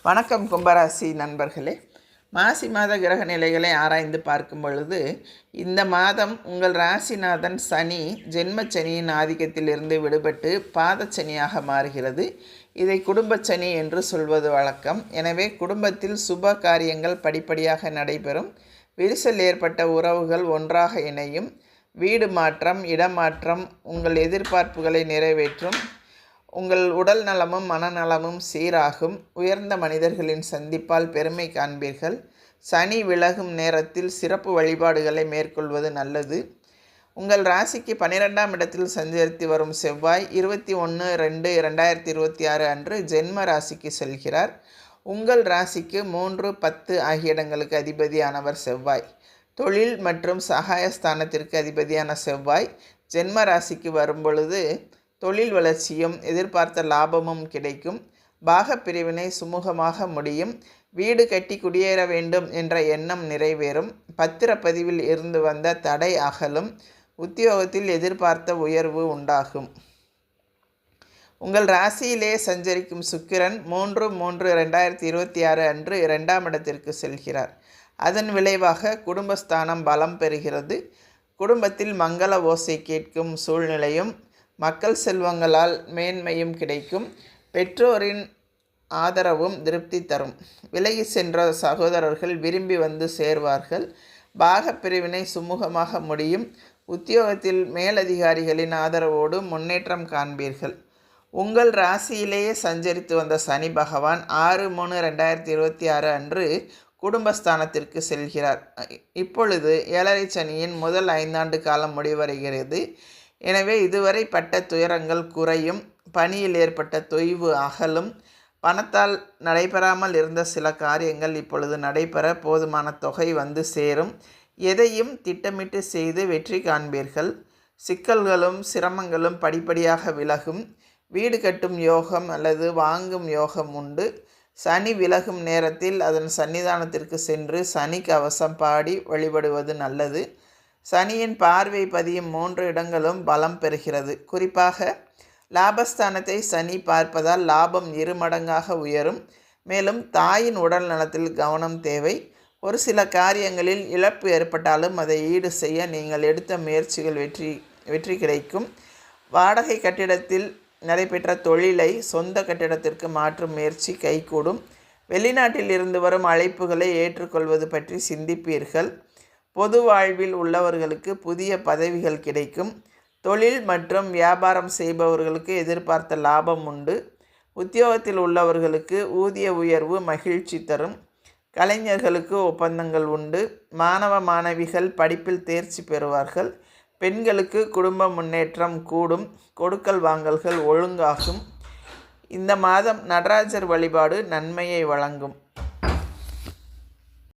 வணக்கம் கும்பராசி நண்பர்களே. மாசி மாத கிரக நிலைகளை ஆராய்ந்து பார்க்கும் பொழுது இந்த மாதம் உங்கள் ராசிநாதன் சனி ஜென்மச்சனியின் ஆதிக்கத்திலிருந்து விடுபட்டு பாதச்சனியாக மாறுகிறது. இதை குடும்பச்சனி என்று சொல்வது வழக்கம். எனவே குடும்பத்தில் சுப காரியங்கள் படிப்படியாக நடைபெறும். விரிசல் ஏற்பட்ட உறவுகள் ஒன்றாக இணையும். வீடு மாற்றம், இடமாற்றம் உங்கள் எதிர்பார்ப்புகளை நிறைவேற்றும். உங்கள் உடல் நலமும் மனநலமும் சீராகும். உயர்ந்த மனிதர்களின் சந்திப்பால் பெருமை காண்பீர்கள். சனி விலகும் நேரத்தில் சிறப்பு வழிபாடுகளை மேற்கொள்வது நல்லது. உங்கள் ராசிக்கு 12ஆம் இடத்தில் சஞ்சரித்து வரும் செவ்வாய் 21/2/2026 அன்று ஜென்ம ராசிக்கு செல்கிறார். உங்கள் ராசிக்கு 3, 10 ஆகிய இடங்களுக்கு அதிபதியானவர் செவ்வாய். தொழில் மற்றும் சகாயஸ்தானத்திற்கு அதிபதியான செவ்வாய் ஜென்ம ராசிக்கு வரும்பொழுது தொழில் வளர்ச்சியும் எதிர்பார்த்த லாபமும் கிடைக்கும். பாகப்பிரிவினை சுமூகமாக முடியும். வீடு கட்டி குடியேற வேண்டும் என்ற எண்ணம் நிறைவேறும். பத்திரப்பதிவில் இருந்து வந்த தடை அகலும். உத்தியோகத்தில் எதிர்பார்த்த உயர்வு உண்டாகும். உங்கள் ராசியிலே சஞ்சரிக்கும் சுக்கிரன் 3/3/2026 அன்று 2ஆம் இடத்திற்கு செல்கிறார். அதன் விளைவாக குடும்பஸ்தானம் பலம் பெறுகிறது. குடும்பத்தில் மங்கள ஓசை கேட்கும் சூழ்நிலையும் மக்கள் செல்வங்களால் மேன்மையும் கிடைக்கும். பெற்றோரின் ஆதரவும் திருப்தி தரும். விலகி சென்ற சகோதரர்கள் விரும்பி வந்து சேர்வார்கள். பாகப்பிரிவினை சுமூகமாக முடியும். உத்தியோகத்தில் மேலதிகாரிகளின் ஆதரவோடு முன்னேற்றம் காண்பீர்கள். உங்கள் ராசியிலேயே சஞ்சரித்து வந்த சனி பகவான் 6/3/2026 அன்று குடும்பஸ்தானத்திற்கு செல்கிறார். இப்பொழுது 7.5 சனியின் முதல் 5 ஆண்டு காலம் முடிவடைகிறது. எனவே இதுவரை பட்ட துயரங்கள் குறையும். பணியில் ஏற்பட்ட தொய்வு அகலும். பணத்தால் நடைபெறாமல் இருந்த சில காரியங்கள் இப்பொழுது நடைபெற போதுமான தொகை வந்து சேரும். எதையும் திட்டமிட்டு செய்து வெற்றி காண்பீர்கள். சிக்கல்களும் சிரமங்களும் படிப்படியாக விலகும். வீடு கட்டும் யோகம் அல்லது வாங்கும் யோகம் உண்டு. சனி விலகும் நேரத்தில் அதன் சன்னிதானத்திற்கு சென்று சனி கவசம் பாடி வழிபடுவது நல்லது. சனியின் பார்வை பதியும் 3 இடங்களும் பலம் பெறுகிறது. குறிப்பாக லாபஸ்தானத்தை சனி பார்ப்பதால் லாபம் 2 மடங்காக உயரும். மேலும் தாயின் உடல் நலத்தில் கவனம் தேவை. ஒரு சில காரியங்களில் இழப்பு ஏற்பட்டாலும் அதை ஈடு செய்ய நீங்கள் எடுத்த முயற்சிகள் வெற்றி கிடைக்கும். வாடகை கட்டிடத்தில் நடைபெற்ற தொழிலை சொந்த கட்டிடத்திற்கு மாற்றும் முயற்சி கைகூடும். வெளிநாட்டில் இருந்து வரும் அழைப்புகளை ஏற்றுக்கொள்வது பற்றி சிந்திப்பீர்கள். பொது வாழ்வில் உள்ளவர்களுக்கு புதிய பதவிகள் கிடைக்கும். தொழில் மற்றும் வியாபாரம் செய்பவர்களுக்கு எதிர்பார்த்த லாபம் உண்டு. உத்தியோகத்தில் உள்ளவர்களுக்கு ஊதிய உயர்வு மகிழ்ச்சி தரும். கலைஞர்களுக்கு ஒப்பந்தங்கள் உண்டு. மாணவ மாணவிகள் படிப்பில் தேர்ச்சி பெறுவார்கள். பெண்களுக்கு குடும்ப முன்னேற்றம் கூடும். கொடுக்கல் வாங்கல்கள் ஒழுங்காகும். இந்த மாதம் நடராஜர் வழிபாடு நன்மையை வழங்கும்.